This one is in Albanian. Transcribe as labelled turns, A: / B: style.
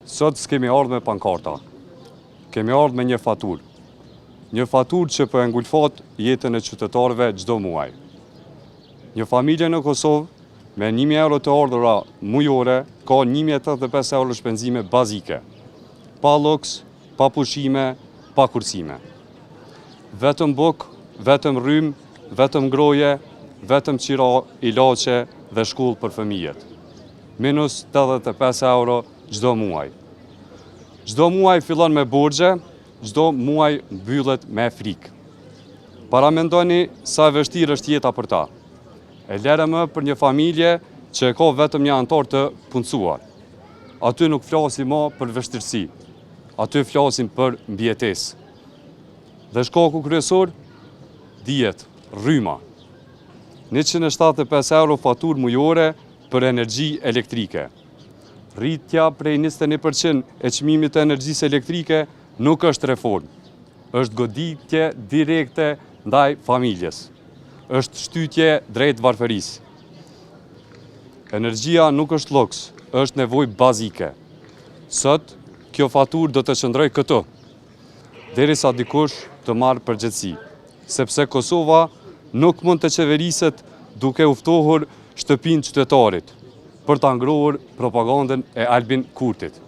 A: Sot s'kemi ardhur me pankarta. Kemi ardhur me një faturë. Një faturë që po e ngulfat jetën e qytetarëve çdo muaj. Një familje në Kosovë me 1000 euro të ardhura mujore ka 1085 euro shpenzime bazike. Pa lloks, pa pushime, pa kursime. Vetëm buk, vetëm rrym, vetëm ngroje, vetëm qira, ilaçe dhe shkollë për fëmijët. Minus 85 euro çdo muaj. Çdo muaj fillon me borxhe, çdo muaj mbyllet me frikë. Paramendoni sa e vështirë është jeta për ta. E lere më për një familje që e ka vetëm një antar të punësuar. Aty nuk flasim më për vështirësi, aty flasim për mbijetesë. Dhe shkaku kryesor, dihet, rryma. 175 euro faturë mujore për energji elektrike. Rritja prej 21% e çmimit të energjisë elektrike nuk është reformë. Është goditje direkte ndaj familjes. Është shtytje drejt varfërisë. Energjia nuk është lloks, është nevojë bazike. Sot kjo faturë do të qëndrojë këtu, derisa dikush të marrë përgjegjësi, sepse Kosova nuk mund të qeveriset duke u ftohur shtëpinë qytetarit për ta ngrohur propagandën e Albin Kurtit.